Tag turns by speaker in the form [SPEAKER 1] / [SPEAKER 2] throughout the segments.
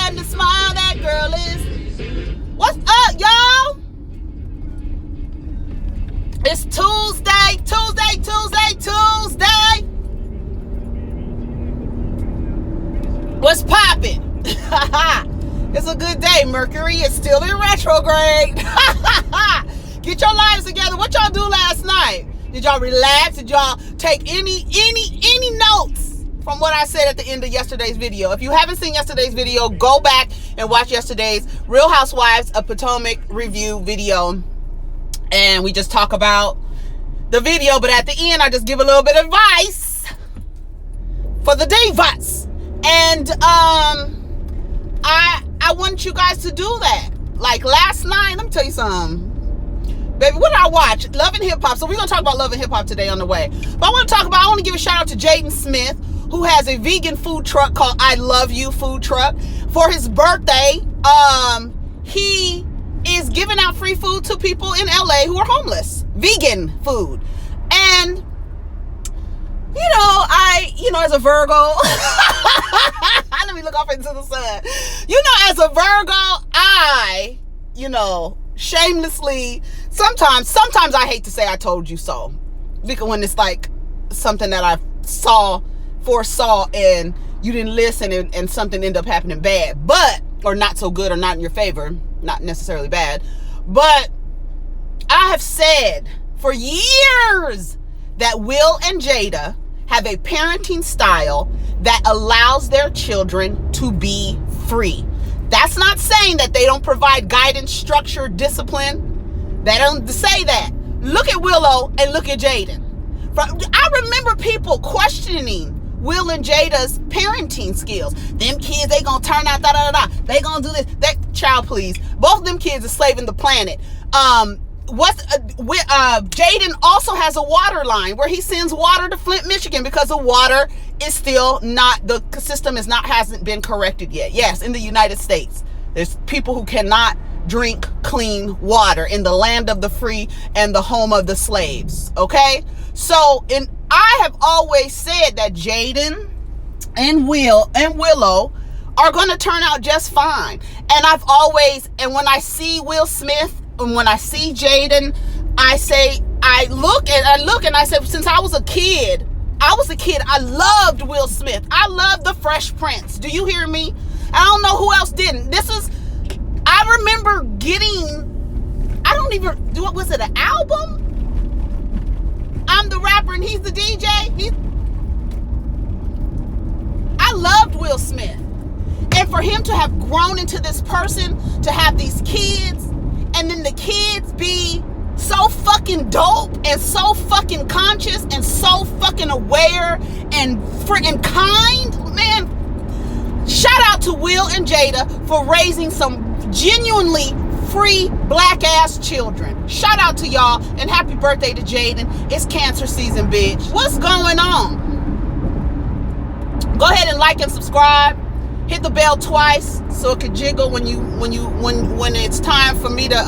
[SPEAKER 1] and the smile that girl is. What's up, y'all? It's Tuesday. What's poppin'? It's a good day. Mercury is still in retrograde. Get your lives together. What y'all do last night? Did y'all relax? Did y'all take any notes from what I said at the end of yesterday's video? If you haven't seen yesterday's video, go back and watch yesterday's Real Housewives of Potomac review video. And we just talk about the video, but at the end, I just give a little bit of advice for the divas. And I want you guys to do that. Like last night, let me tell you something. Baby, what did I watch? Love and Hip Hop. So we're going to talk about Love and Hip Hop today on the way. But I want to give a shout out to Jaden Smith, who has a vegan food truck called I Love You Food Truck. For his birthday, he is giving out free food to people in LA who are homeless. Vegan food. And, as a Virgo, let me look off into the sun. As a Virgo, I, shamelessly, sometimes I hate to say I told you so. Because when it's like something that I foresaw and you didn't listen and something ended up happening bad, or not so good or not in your favor, not necessarily bad. But I have said for years that Will and Jada have a parenting style that allows their children to be free. That's not saying that they don't provide guidance, structure, discipline. They don't say that. Look at Willow and look at Jaden. I remember people questioning Will and Jada's parenting skills. Them kids, they gonna turn out da-da-da-da. They gonna do this. That child, please. Both of them kids are slaving the planet. Jaden also has a water line where he sends water to Flint, Michigan, because the water is still the system hasn't been corrected yet. Yes, in the United States, there's people who cannot drink clean water in the land of the free and the home of the slaves. Okay? So, I have always said that Jaden and Willow are going to turn out just fine. And when I see Will Smith and when I see Jaden, I look and I say, since I was a kid, I loved Will Smith. I loved the Fresh Prince. Do you hear me? I don't know who else didn't. I remember what was it, an album? I'm the rapper and he's the DJ. I loved Will Smith. And for him to have grown into this person, to have these kids, and then the kids be so fucking dope and so fucking conscious and so fucking aware and freaking kind, man. Shout out to Will and Jada for raising some genuinely free black ass children. Shout out to y'all and happy birthday to Jaden. It's cancer season, bitch. What's going on? Go ahead and like and subscribe. Hit the bell twice so it can jiggle when it's time for me to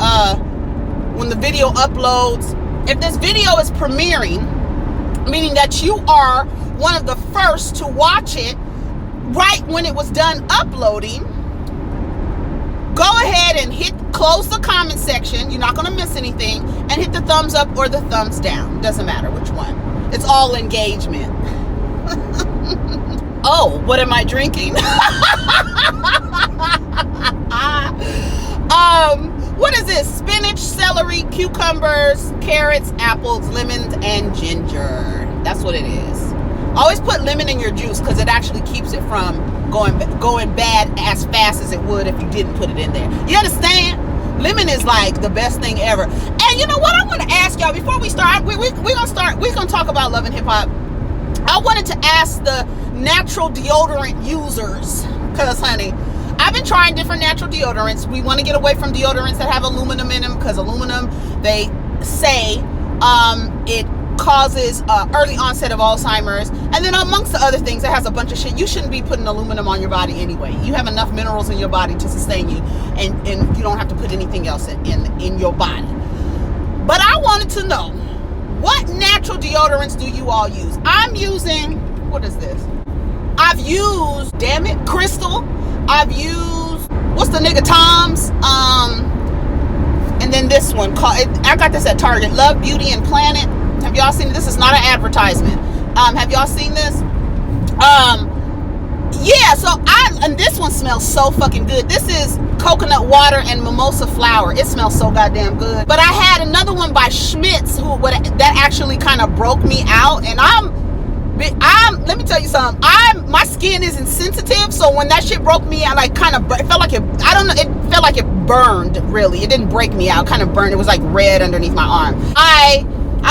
[SPEAKER 1] when the video uploads. If this video is premiering, meaning that you are one of the first to watch it right when it was done uploading, go ahead and close the comment section. You're not going to miss anything. And hit the thumbs up or the thumbs down. Doesn't matter which one. It's all engagement. Oh, what am I drinking? What is this? Spinach, celery, cucumbers, carrots, apples, lemons, and ginger. That's what it is. Always put lemon in your juice because it actually keeps it from going bad as fast as it would if you didn't put it in there. You understand? Lemon is like the best thing ever. And you know what? I want to ask y'all before we start. We're gonna talk about Love and Hip Hop. I wanted to ask the natural deodorant users, because honey, I've been trying different natural deodorants. We want to get away from deodorants that have aluminum in them, because aluminum, they say it causes early onset of Alzheimer's, and then amongst the other things, it has a bunch of shit. You shouldn't be putting aluminum on your body anyway. You have enough minerals in your body to sustain you, and you don't have to put anything else in your body. But I wanted to know, what natural deodorants do you all use? I'm using, what is this? I've used, damn it, Crystal. I've used what's the nigga Tom's? And then this one I got this at Target. Love, Beauty, and Planet. Have y'all seen this? Is not an advertisement. Have y'all seen this? Yeah, so and this one smells so fucking good. This is coconut water and mimosa flower. It smells so goddamn good. But I had another one by Schmidt's that actually kind of broke me out, and I'm let me tell you something. My skin isn't sensitive, so when that shit broke me out, like kind of, it felt like it, I don't know, it felt like it burned. Really, it didn't break me out, kind of burned. It was like red underneath my arm. I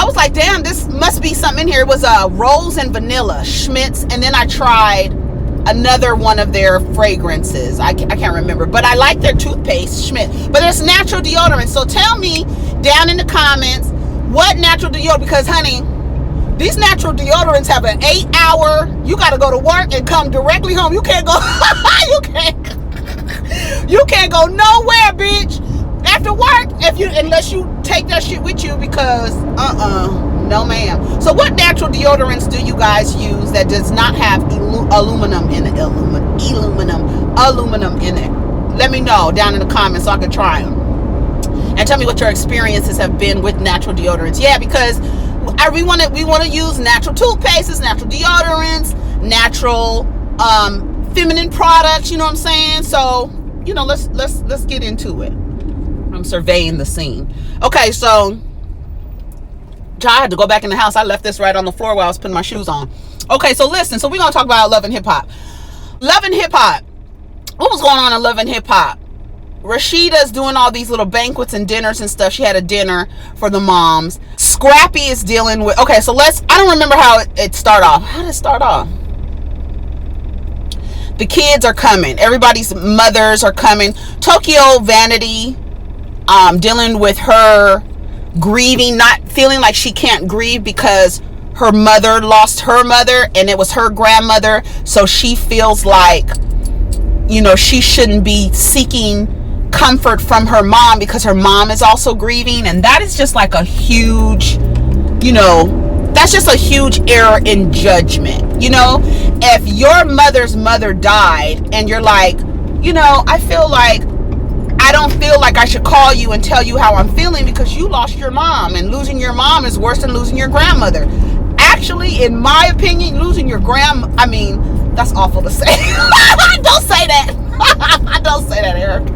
[SPEAKER 1] was like, damn, this must be something in here. It was rose and vanilla, Schmidt's, and then I tried another one of their fragrances. I can't remember, but I like their toothpaste, Schmidt. But there's natural deodorant. So tell me down in the comments what natural deodorant, because honey, these natural deodorants have an 8-hour, you got to go to work and come directly home. You can't go, you can't go nowhere, bitch, after work unless you take that shit with you, because no ma'am. So what natural deodorants do you guys use that does not have aluminum in it? Aluminum in it. Let me know down in the comments so I can try them. And tell me what your experiences have been with natural deodorants. Yeah, because we want to use natural toothpastes, natural deodorants, natural feminine products, you know what I'm saying? So, let's get into it. I'm surveying the scene. Okay, so I had to go back in the house. I left this right on the floor while I was putting my shoes on. Okay, so listen. So we're going to talk about Love and Hip Hop. Love and Hip Hop. What was going on in Love and Hip Hop? Rasheeda's doing all these little banquets and dinners and stuff. She had a dinner for the moms. Scrappy is dealing with... Okay, so I don't remember how it started off. How did it start off? The kids are coming. Everybody's mothers are coming. Tokyo Vanity dealing with her grieving, not feeling like she can't grieve because her mother lost her mother and it was her grandmother, so she feels like she shouldn't be seeking comfort from her mom because her mom is also grieving. And that is just like a huge that's just a huge error in judgment. If your mother's mother died and you're like, I don't feel like I should call you and tell you how I'm feeling because you lost your mom, and losing your mom is worse than losing your grandmother. Actually, in my opinion, losing your that's awful to say. Don't say that. Don't say that, Eric.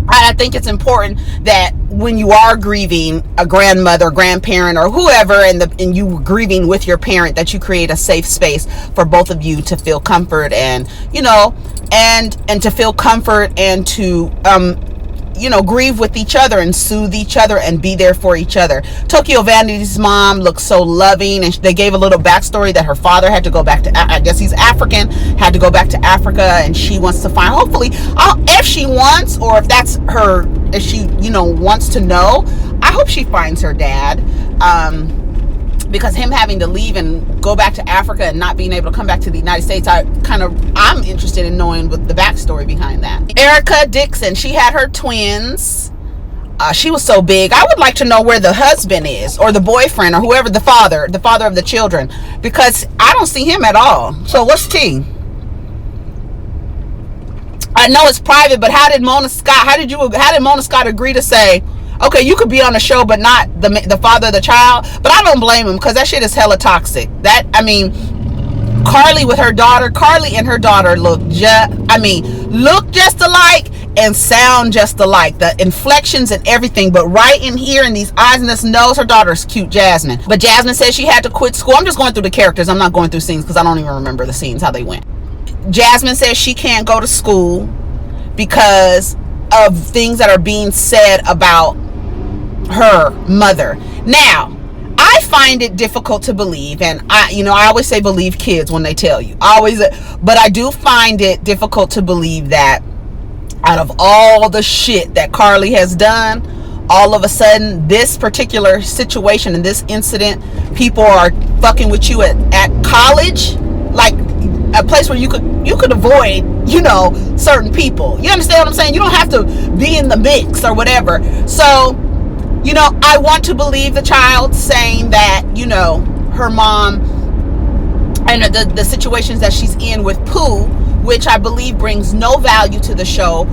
[SPEAKER 1] I think it's important that when you are grieving a grandmother, grandparent, or whoever, and you grieving with your parent, that you create a safe space for both of you to feel comfort and to feel comfort and to grieve with each other and soothe each other and be there for each other. Tokyo Vanity's mom looks so loving, and they gave a little backstory that her father had to go back to, I guess he's African, had to go back to Africa, and she wants to find, hopefully, if she wants, or if that's her, if she, wants to know, I hope she finds her dad, because him having to leave and go back to Africa and not being able to come back to the United States, I'm interested in knowing what the backstory behind that. Erica Dixon, she had her twins. She was so big. I would like to know where the husband is, or the boyfriend, or whoever, the father of the children, because I don't see him at all. So what's tea? I know it's private, but how did Mona Scott agree to say, okay, you could be on the show, but not the father of the child? But I don't blame him, because that shit is hella toxic. Karlie with her daughter, Karlie and her daughter look just alike and sound just alike. The inflections and everything, but right in here in these eyes and this nose, her daughter's cute, Jasmine. But Jasmine says she had to quit school. I'm just going through the characters. I'm not going through scenes because I don't even remember the scenes, how they went. Jasmine says she can't go to school because of things that are being said about her mother. Now, I find it difficult to believe, and I always say believe kids when they tell you. But I do find it difficult to believe that out of all the shit that Karlie has done, all of a sudden this particular situation and this incident, people are fucking with you at college, like a place where you could avoid, certain people. You understand what I'm saying? You don't have to be in the mix or whatever. So, I want to believe the child saying that, her mom and the situations that she's in with Pooh, which I believe brings no value to the show,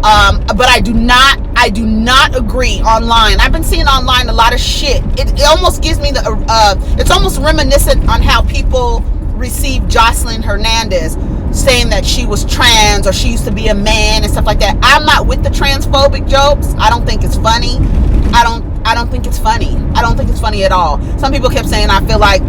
[SPEAKER 1] But I do not agree online. I've been seeing online a lot of shit. It almost gives me it's almost reminiscent on how people received Jocelyn Hernandez, saying that she was trans or she used to be a man and stuff like that. I'm not with the transphobic jokes. I don't think it's funny. I don't think it's funny. I don't think it's funny at all. Some people kept saying, I feel like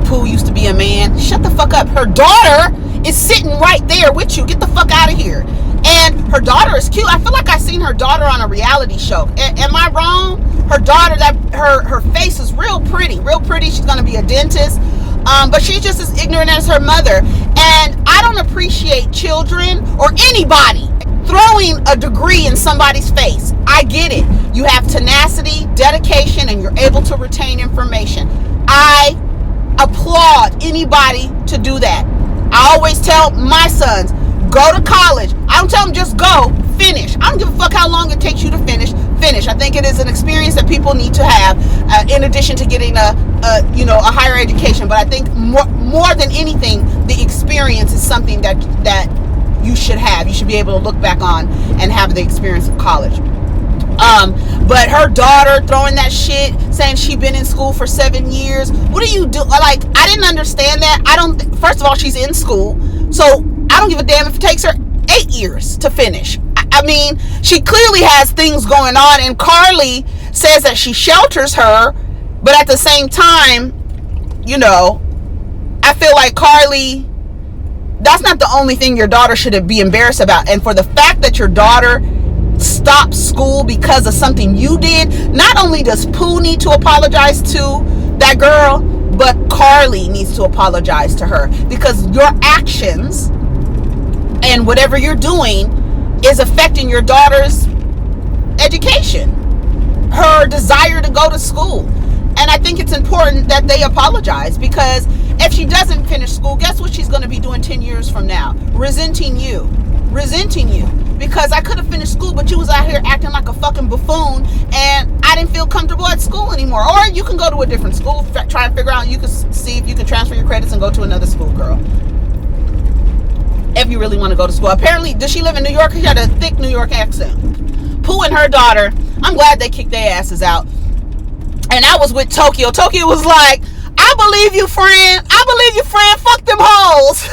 [SPEAKER 1] Pooh used to be a man. Shut the fuck up. Her daughter is sitting right there with you. Get the fuck out of here. And her daughter is cute. I feel like I seen her daughter on a reality show. Am I wrong? Her daughter, her face is real pretty. Real pretty. She's going to be a dentist. But she's just as ignorant as her mother. And I don't appreciate children or anybody throwing a degree in somebody's face. I get it. You have tenacity, dedication, and you're able to retain information. I applaud anybody to do that. I always tell my sons, go to college. I don't tell them just go, finish. I don't give a fuck how long it takes you to finish. I think it is an experience that people need to have in addition to getting a higher education. But I think more than anything, the experience is something that you should have. You should be able to look back on and have the experience of college. But her daughter throwing that shit, saying she'd been in school for 7 years. What do you do? Like, I didn't understand that. First of all, she's in school, so I don't give a damn if it takes her 8 years to finish. I mean, she clearly has things going on, and Karlie says that she shelters her, but at the same time, I feel like Karlie, that's not the only thing your daughter should be embarrassed about. And for the fact that your daughter stopped school because of something you did, not only does Pooh need to apologize to that girl, but Karlie needs to apologize to her, because your actions and whatever you're doing is affecting your daughter's education, her desire to go to school. And I think it's important that they apologize, because if she doesn't finish school, guess what she's going to be doing 10 years from now? Resenting you. Because I could have finished school, but you was out here acting like a fucking buffoon, and I didn't feel comfortable at school anymore. Or you can go to a different school, try and figure out, you can see if you can transfer your credits and go to another school, girl. If you really want to go to school. Apparently, does she live in New York? She had a thick New York accent. Pooh and her daughter, I'm glad they kicked their asses out. And I was with Tokyo. Tokyo was like, I believe you, friend. Fuck them hoes.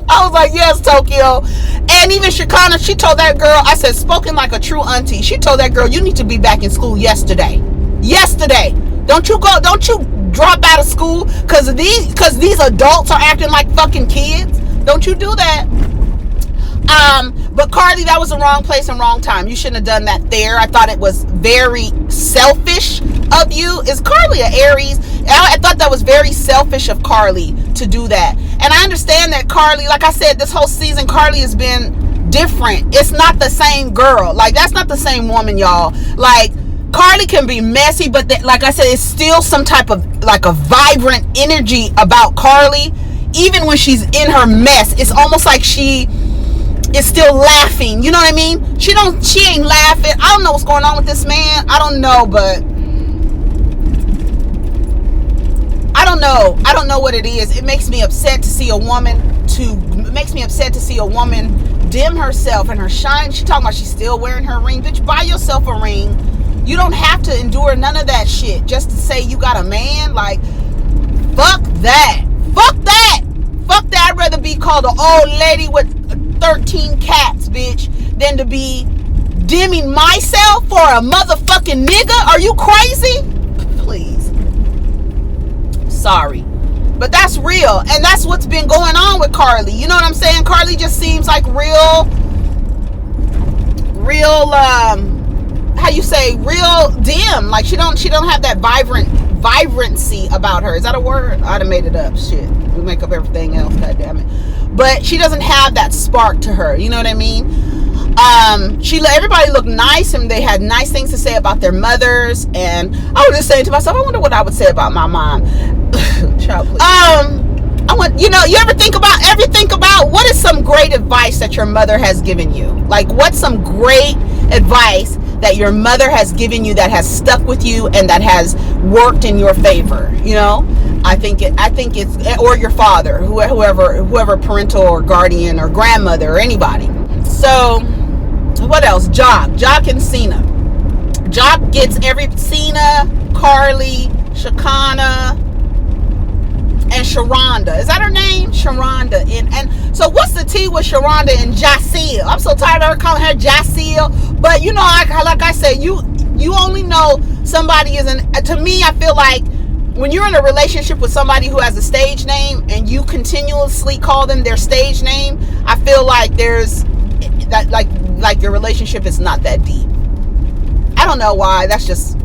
[SPEAKER 1] I was like, yes, Tokyo. And even Shikana, she told that girl, I said, spoken like a true auntie. She told that girl, you need to be back in school yesterday. Don't you drop out of school because these adults are acting like fucking kids. Don't you do that. But Karlie, that was the wrong place and wrong time. You shouldn't have done that there. I thought it was very selfish of you. Is Karlie an Aries? I thought that was very selfish of Karlie to do that. And I understand that Karlie, like I said, this whole season, Karlie has been different. It's not the same girl. Like, that's not the same woman, y'all. Like, Karlie can be messy, but like I said, it's still some type of like a vibrant energy about Karlie. Even when she's in her mess, it's almost like she is still laughing. You know what I mean? She ain't laughing. I don't know what's going on with this man. I don't know, but I don't know what it is. It makes me upset to see a woman dim herself and her shine. She talking about she's still wearing her ring. Bitch, buy yourself a ring. You don't have to endure none of that shit just to say you got a man. Like, fuck that. I'd rather be called an old lady with 13 cats, bitch, than to be dimming myself for a motherfucking nigga. Are you crazy? Please. Sorry. But that's real. And that's what's been going on with Karlie. You know what I'm saying? Karlie just seems like real, real dim. Like she don't have that vibrancy about her. Is that a word? I'd have made it up. Shit. We make up everything else, god damn it. But she doesn't have that spark to her. You know what I mean? Everybody looked nice, and they had nice things to say about their mothers. And I was just saying to myself, I wonder what I would say about my mom. Child, please. You ever think about what is some great advice that your mother has given you? Like, what's some great advice that your mother has given you that has stuck with you and that has worked in your favor. You know, I think it's, or your father, whoever parental or guardian or grandmother or anybody. So what else? Jock and Cena. Jock gets Cena, Karlie, Shekinah, and Sharonda. Is that her name? Sharonda. And so what's the tea with Sharonda and Jaceel? I'm so tired of her calling her Jaceel. But you know, like I said, you only know somebody to me, I feel like when you're in a relationship with somebody who has a stage name and you continuously call them their stage name, I feel like there's that, like your relationship is not that deep. I don't know why. That's just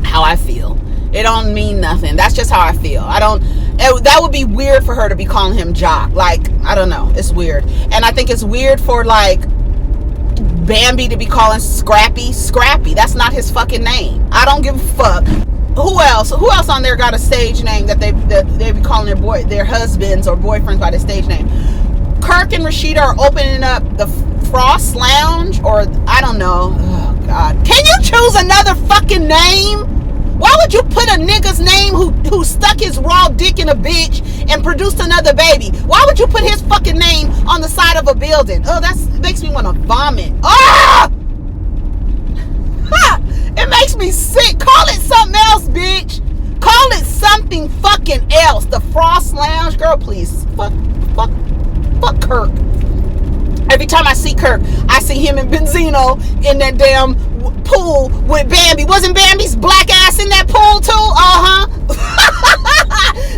[SPEAKER 1] how I feel. It don't mean nothing. That's just how I feel. That would be weird for her to be calling him Jock. Like, I don't know. It's weird. And I think it's weird for, like, Bambi to be calling Scrappy. That's not his fucking name. I don't give a fuck. Who else on there got a stage name that they be calling their husbands or boyfriends by the stage name? Kirk and Rasheeda are opening up the Frost Lounge, or I don't know. Oh God. Can you choose another fucking name? Why would you put a nigga's name who stuck his raw dick in a bitch and produced another baby? Why would you put his fucking name on the side of a building? Oh, that makes me want to vomit. Ah! Ha! It makes me sick. Call it something else, bitch. Call it something fucking else. The Frost Lounge, girl, please. Fuck Kirk. Every time I see Kirk, I see him and Benzino in that damn pool with Bambi. Wasn't Bambi's black ass in that pool too?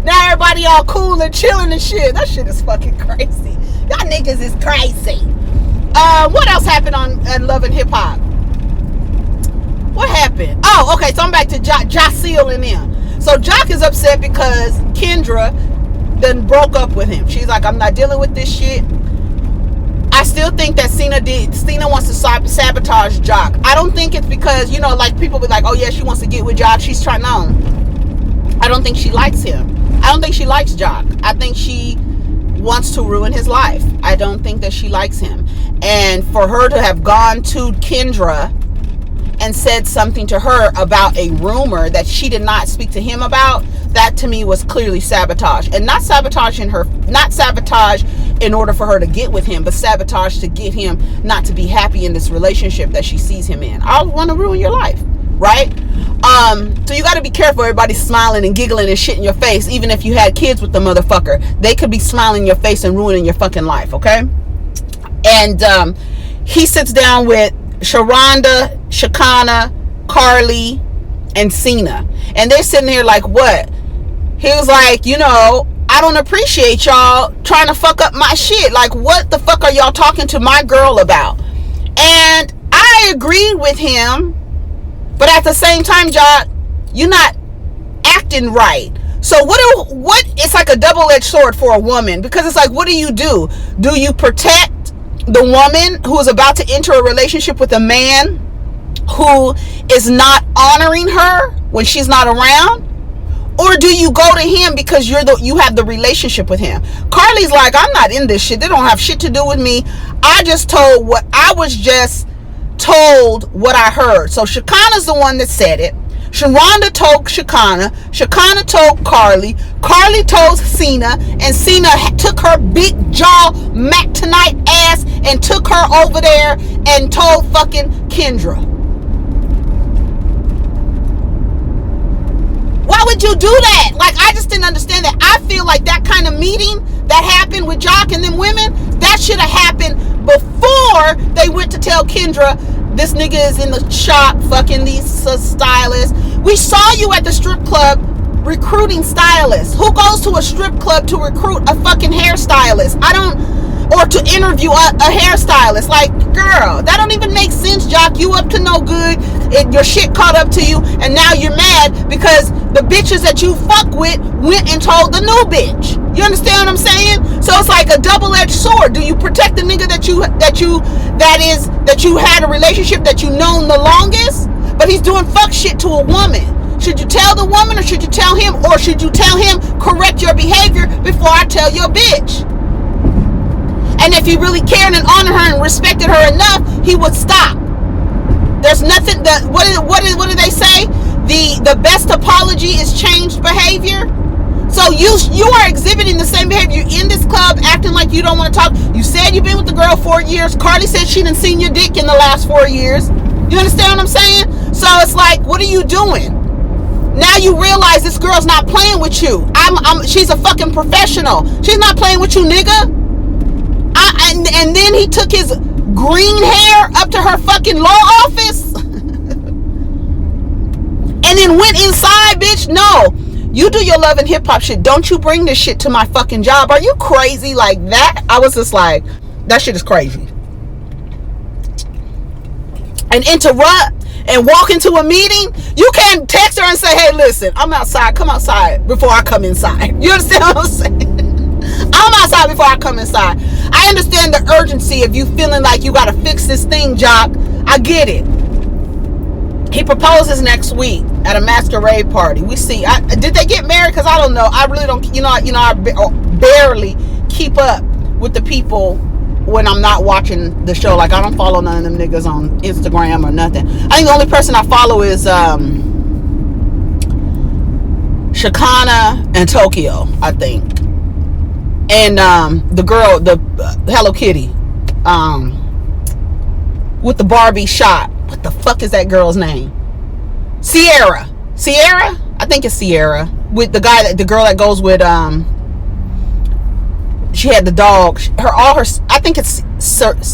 [SPEAKER 1] Now everybody all cool and chilling and shit. That shit is fucking crazy. Y'all niggas is crazy. What else happened on Love and Hip Hop? What happened? Oh, okay, so I'm back to Jaceel and them. So Jock is upset because Kendra done broke up with him. She's like, I'm not dealing with this shit. I still think that Cena wants to sabotage Jock. I don't think it's because, you know, like people be like, oh yeah, she wants to get with Jock. She's trying on. I don't think she likes him. I don't think she likes Jock. I think she wants to ruin his life. I don't think that she likes him. And for her to have gone to Kendra and said something to her about a rumor that she did not speak to him about, that to me was clearly sabotage. And not sabotage in order for her to get with him, but sabotage to get him not to be happy in this relationship that she sees him in. I want to ruin your life, right? So you got to be careful. Everybody's smiling and giggling and shit in your face. Even if you had kids with the motherfucker, they could be smiling in your face and ruining your fucking life, okay? And he sits down with Sharonda, Shekinah, Karlie, and Cena, and they're sitting here like, what? He was like, you know, I don't appreciate y'all trying to fuck up my shit. Like, what the fuck are y'all talking to my girl about? And I agreed with him, but at the same time, Jock, you're not acting right. So what it's like a double-edged sword for a woman, because it's like, what do? Do you protect the woman who is about to enter a relationship with a man who is not honoring her when she's not around? Or do you go to him because you have the relationship with him? Karlie's like, I'm not in this shit. They don't have shit to do with me. I was just told what I heard. So Shekinah's the one that said it. Sharonda told Shekinah. Shekinah told Karlie. Karlie told Cena. And Cena took her big jaw Mac Tonight ass and took her over there and told fucking Kendra. Why would you do that? Like, I just didn't understand that. I feel like that kind of meeting that happened with Jock and them women, that should have happened before they went to tell Kendra, this nigga is in the shop fucking these stylists. We saw you at the strip club recruiting stylists. Who goes to a strip club to recruit a fucking hairstylist? Or to interview a hairstylist. Like, girl, that don't even make sense, Jock. You up to no good. Your shit caught up to you, and now you're mad because the bitches that you fuck with went and told the new bitch. You understand what I'm saying? So it's like a double-edged sword. Do you protect the nigga that you had a relationship that you known the longest, but he's doing fuck shit to a woman? Should you tell the woman, or should you tell him, or should you tell him, correct your behavior before I tell your bitch? And if he really cared and honored her and respected her enough, he would stop. There's nothing that what do they say? The best apology is changed behavior. So you are exhibiting the same behavior. You're in this club acting like you don't want to talk. You said you've been with the girl 4 years. Karlie said she didn't seen your dick in the last 4 years. You understand what I'm saying? So it's like, what are you doing? Now you realize this girl's not playing with you. She's a fucking professional. She's not playing with you, nigga. And then he took his green hair up to her fucking law office and then went inside, bitch. No, you do your love and hip hop shit. Don't you bring this shit to my fucking job. Are you crazy like that? I was just like, that shit is crazy. And interrupt and walk into a meeting. You can't text her and say, hey, listen, I'm outside. Come outside before I come inside. You understand what I'm saying? I'm outside before I come inside. I understand the urgency of you feeling like you got to fix this thing, Jock. I get it. He proposes next week at a masquerade party. We see. Did they get married? Because I don't know. I really don't. I barely keep up with the people when I'm not watching the show. Like, I don't follow none of them niggas on Instagram or nothing. I think the only person I follow is Shakana and Tokyo, I think. And the girl, the Hello Kitty, with the Barbie shot. What the fuck is that girl's name? Sierra. I think it's Sierra. With the girl that goes with she had the dog. I think it's Sierra.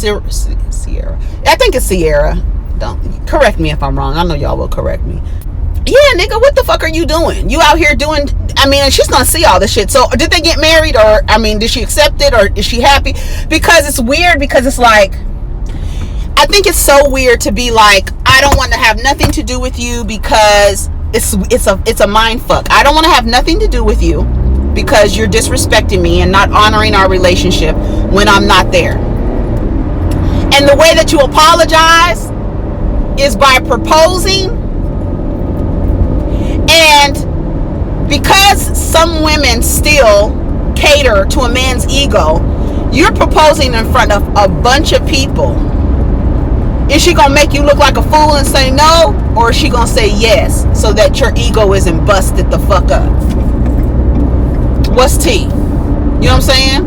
[SPEAKER 1] I think it's Sierra. Don't correct me if I'm wrong. I know y'all will correct me. Yeah, nigga, what the fuck are you doing? You out here doing, and she's gonna see all this shit. So did they get married, or did she accept it, or is she happy? Because it's weird, because it's like, I think it's so weird to be like, I don't want to have nothing to do with you because it's a mind fuck. I don't want to have nothing to do with you because you're disrespecting me and not honoring our relationship when I'm not there. And the way that you apologize is by proposing. And because some women still cater to a man's ego, you're proposing in front of a bunch of people. Is she gonna make you look like a fool and say no, or is she gonna say yes so that your ego isn't busted the fuck up? What's tea? You know what I'm saying?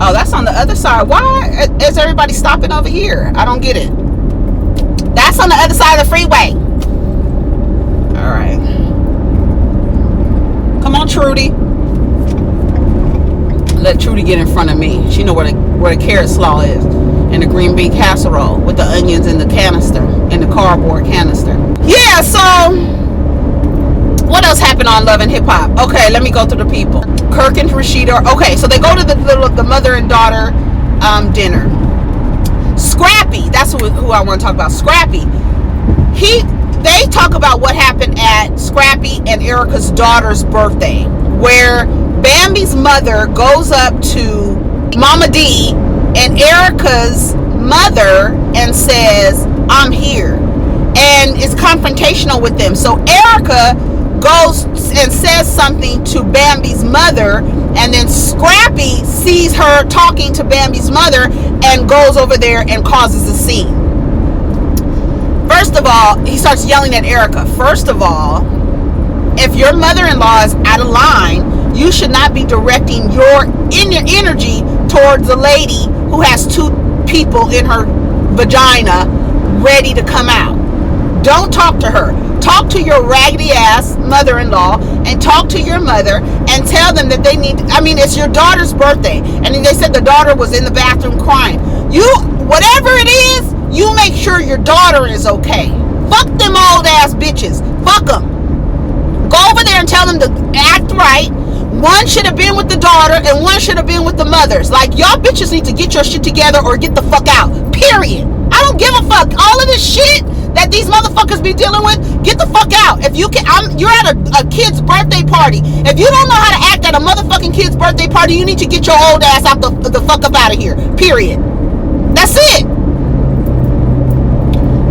[SPEAKER 1] Oh, that's on the other side. Why is everybody stopping over here? I don't get it. That's on the other side of the freeway. All right. Come on, Trudy. Let Trudy get in front of me. She know where the carrot slaw is. And the green bean casserole with the onions in the canister. In the cardboard canister. Yeah, so what else happened on Love and Hip Hop? Okay, let me go through the people. Kirk and Rasheeda. Okay, so they go to the mother and daughter dinner. Scrappy, that's who I want to talk about. Scrappy, they talk about what happened at Scrappy and Erica's daughter's birthday, where Bambi's mother goes up to Mama D and Erica's mother and says, I'm here, and is confrontational with them. So Erica goes and says something to Bambi's mother, and then Scrappy sees her talking to Bambi's mother and goes over there and causes a scene. First of all, he starts yelling at Erica. First of all, if your mother-in-law is out of line, you should not be directing your energy towards a lady who has 2 people in her vagina ready to come out. Don't talk to her. Talk to your raggedy ass mother-in-law and talk to your mother and tell them that they need, it's your daughter's birthday, and they said the daughter was in the bathroom crying. Whatever it is, you make sure your daughter is okay. Fuck them old ass bitches. Fuck them. Go over there and tell them to act right. One should have been with the daughter and one should have been with the mothers. Like, y'all bitches need to get your shit together or get the fuck out. Period. I don't give a fuck. All of this shit that these motherfuckers be dealing with, get the fuck out. If you can, you're at a kid's birthday party. If you don't know how to act at a motherfucking kid's birthday party, you need to get your old ass out the fuck up out of here. Period. That's it.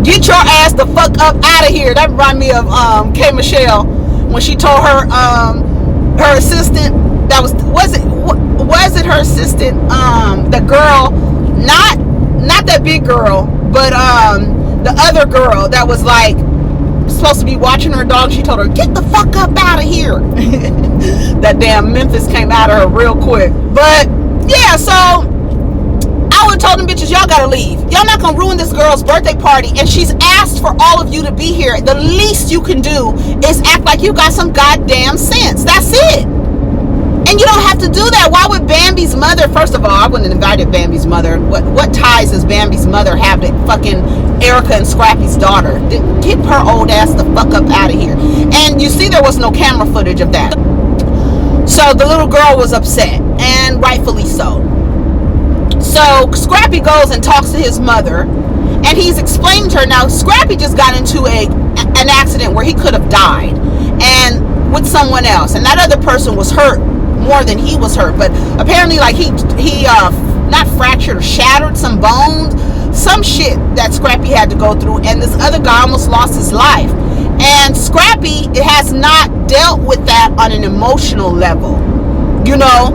[SPEAKER 1] Get your ass the fuck up out of here. That remind me of K Michelle when she told her her assistant, was it her assistant, the girl not that big girl, but the other girl that was like supposed to be watching her dog. She told her, get the fuck up out of here. That damn Memphis came out of her real quick. But yeah, so I would have told them bitches, y'all gotta leave. Y'all not gonna ruin this girl's birthday party, and she's asked for all of you to be here. The least you can do is act like you got some goddamn sense. That's it. And you don't have to do that. Why would Bambi's mother, first of all, I wouldn't have invited Bambi's mother. What ties does Bambi's mother have to fucking Erica and Scrappy's daughter? Get her old ass the fuck up out of here. And you see there was no camera footage of that. So the little girl was upset, and rightfully so. So Scrappy goes and talks to his mother, and he's explaining to her. Now Scrappy just got into an accident where he could have died, and with someone else, and that other person was hurt more than he was hurt. But apparently, like, he not fractured or shattered some bones, some shit that Scrappy had to go through, and this other guy almost lost his life. And Scrappy has not dealt with that on an emotional level, you know.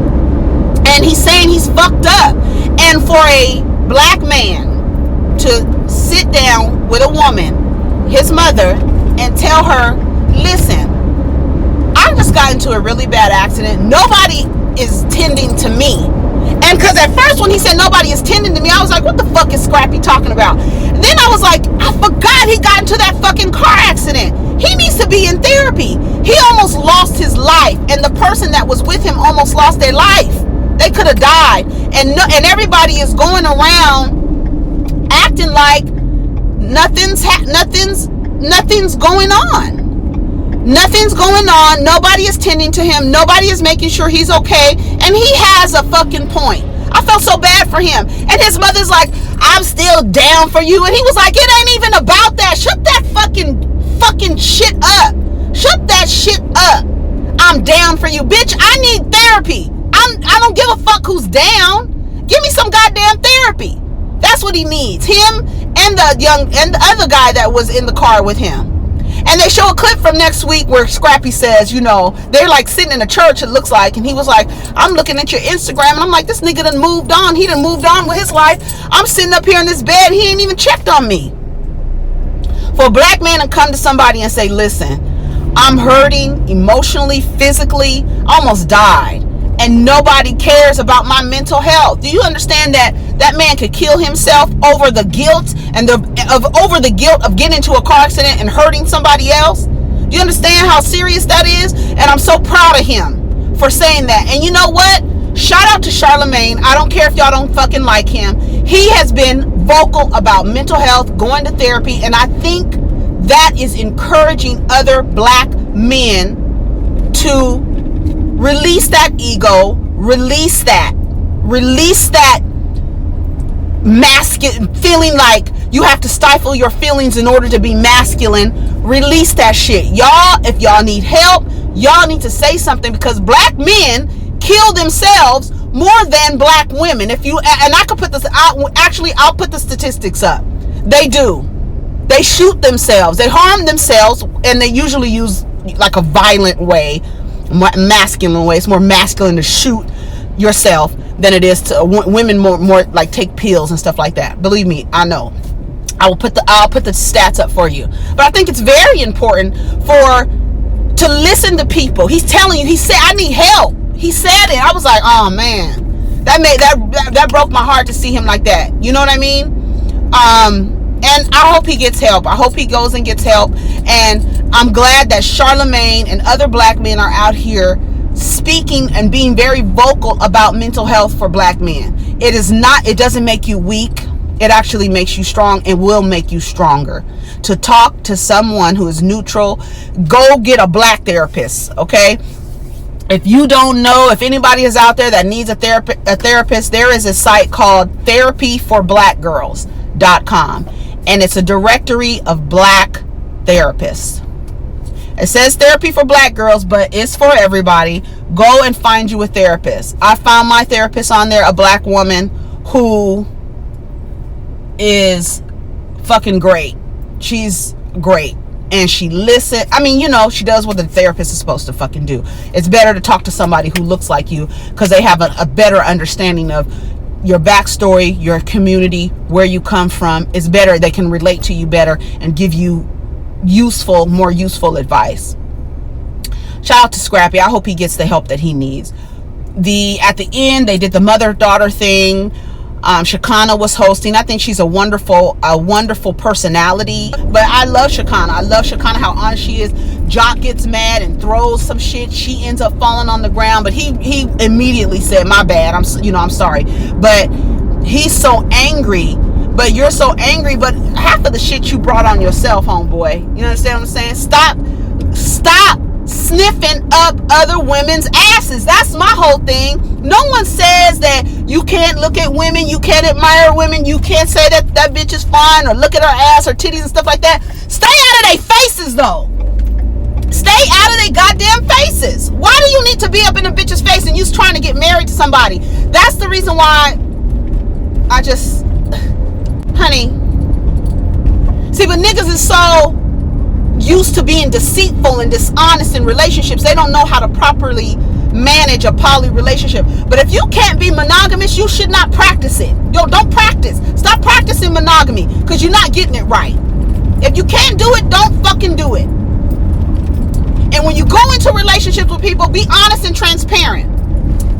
[SPEAKER 1] And he's saying he's fucked up. And for a black man to sit down with a woman, his mother, and tell her, listen, I just got into a really bad accident. Nobody is tending to me. And because at first when he said nobody is tending to me, I was like, what the fuck is Scrappy talking about? And then I was like, I forgot he got into that fucking car accident. He needs to be in therapy. He almost lost his life, and the person that was with him almost lost their life. They could have died. And everybody is going around acting like nothing's going on. Nothing's going on. Nobody is tending to him. Nobody is making sure he's okay. And he has a fucking point. I felt so bad for him. And his mother's like, I'm still down for you. And he was like, it ain't even about that. Shut that fucking shit up. Shut that shit up. I'm down for you. Bitch, I need therapy. I don't give a fuck who's down. Give me some goddamn therapy. That's what he needs. Him and the other guy that was in the car with him. And they show a clip from next week where Scrappy says, you know, they're like sitting in a church, it looks like, and he was like, I'm looking at your Instagram, and I'm like, this nigga done moved on. He done moved on with his life. I'm sitting up here in this bed. He ain't even checked on me. For a black man to come to somebody and say, listen, I'm hurting emotionally, physically, almost died, and nobody cares about my mental health. Do you understand that that man could kill himself over the guilt and over the guilt of getting into a car accident and hurting somebody else? Do you understand how serious that is? And I'm so proud of him for saying that. And you know what? Shout out to Charlemagne. I don't care if y'all don't fucking like him. He has been vocal about mental health, going to therapy, and I think that is encouraging other black men to release that ego, release that masculine feeling, like you have to stifle your feelings in order to be masculine. Release that shit. Y'all, if y'all need help, y'all need to say something, because black men kill themselves more than black women. If you, and I could put this out, actually I'll put the statistics up. They do. They shoot themselves. They harm themselves, and they usually use like a violent way, masculine way. It's more masculine to shoot yourself than it is to women more like take pills and stuff like that. Believe me, I know. I'll put the stats up for you. But I think it's very important to listen to people. He's telling you, he said, I need help. He said it. I was like, oh man, that broke my heart to see him like that. You know what I mean? And I hope he gets help. I hope he goes and gets help. And I'm glad that Charlemagne and other black men are out here speaking and being very vocal about mental health for black men. It doesn't make you weak. It actually makes you strong and will make you stronger. To talk to someone who is neutral, go get a black therapist, okay? If you don't know, if anybody is out there that needs a therapist, there is a site called therapyforblackgirls.com, and it's a directory of black therapists. It says therapy for black girls, but it's for everybody. Go and find you a therapist. I found my therapist on there, a black woman who is fucking great. She's great. And she listens. I mean, you know, she does what the therapist is supposed to fucking do. It's better to talk to somebody who looks like you, because they have a better understanding of your backstory, your community, where you come from is better. They can relate to you better and give you more useful advice. Shout out to Scrappy. I hope he gets the help that he needs. At the end, they did the mother-daughter thing. Shakana was hosting. I think she's a wonderful personality. But I love Shakana. I love Shakana, how honest she is. Jock gets mad and throws some shit. She ends up falling on the ground. But he immediately said, "My bad. I'm sorry." But he's so angry. But you're so angry. But half of the shit you brought on yourself, homeboy. You understand what I'm saying? Stop sniffing up other women's asses. That's my whole thing. No one says that you can't look at women, you can't admire women, you can't say that bitch is fine, or look at her ass, her titties and stuff like that. Stay out of their faces, though. Stay out of their goddamn faces. Why do you need to be up in a bitch's face and you's trying to get married to somebody? That's the reason why honey. See, but niggas is so used to being deceitful and dishonest in relationships, they don't know how to properly manage a poly relationship. But if you can't be monogamous, you should not practice it. Don't practice. Stop practicing monogamy, because you're not getting it right. If you can't do it, don't fucking do it. And when you go into relationships with people, be honest and transparent.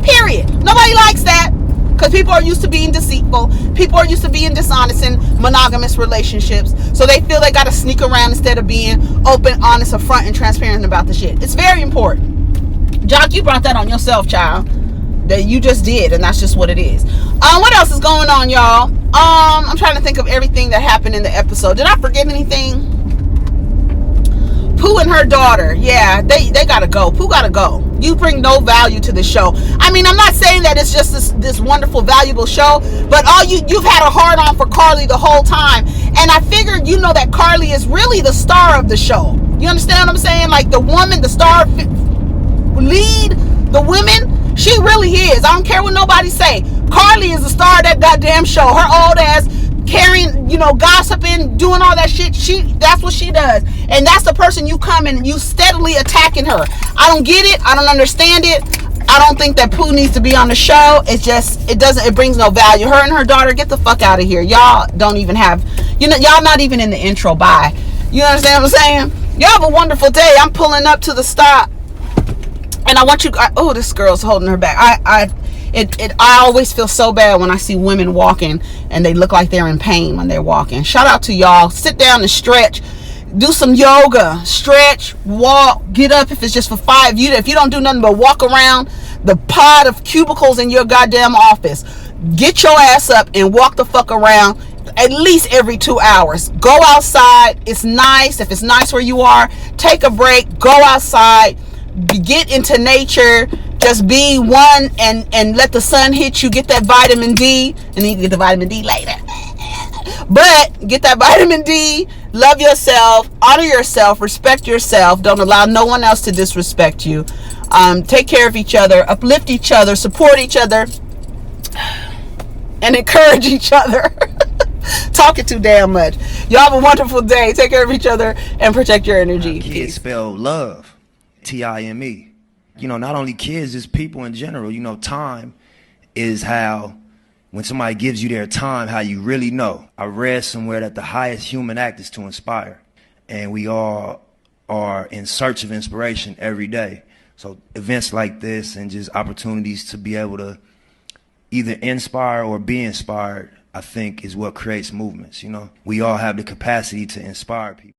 [SPEAKER 1] Period. Nobody likes that, because people are used to being deceitful. People are used to being dishonest in monogamous relationships. So they feel they got to sneak around instead of being open, honest, upfront, and transparent about the shit. It's very important. Jock, you brought that on yourself, child. That you just did, and that's just what it is. What else is going on, y'all? I'm trying to think of everything that happened in the episode. Did I forget anything? Pooh and her daughter, yeah, they gotta go. Pooh gotta go. You bring no value to the show. I mean, I'm not saying that it's just this wonderful, valuable show, but you've had a hard on for Karlie the whole time, and I figured that Karlie is really the star of the show. You understand what I'm saying? Like the woman, the star lead, the women, she really is. I don't care what nobody say. Karlie is the star of that goddamn show. Her old ass carrying, gossiping, doing all that shit. That's what she does. And that's the person you come and you steadily attacking her. I don't get it. I don't understand it. I don't think that Pooh needs to be on the show. It brings no value. Her and her daughter, get the fuck out of here. Y'all don't even have, y'all not even in the intro. Bye. You understand what I'm saying? Y'all have a wonderful day. I'm pulling up to the stop. And I want you, this girl's holding her back. I always feel so bad when I see women walking and they look like they're in pain when they're walking. Shout out to y'all. Sit down and stretch. Do some yoga. Stretch. Walk. Get up if it's just for 5. If you don't do nothing but walk around the pod of cubicles in your goddamn office, get your ass up and walk the fuck around at least every 2 hours. Go outside. It's nice. If it's nice where you are, take a break. Go outside. Get into nature. Just be one and let the sun hit you. Get that vitamin D. And then you can get the vitamin D later. But get that vitamin D. Love yourself. Honor yourself. Respect yourself. Don't allow no one else to disrespect you. Take care of each other. Uplift each other. Support each other. And encourage each other. Talking too damn much. Y'all have a wonderful day. Take care of each other and protect your energy.
[SPEAKER 2] Kids spell love. T-I-M-E. Not only kids, it's people in general. Time is how, when somebody gives you their time, how you really know. I read somewhere that the highest human act is to inspire. And we all are in search of inspiration every day. So events like this and just opportunities to be able to either inspire or be inspired, I think, is what creates movements. We all have the capacity to inspire people.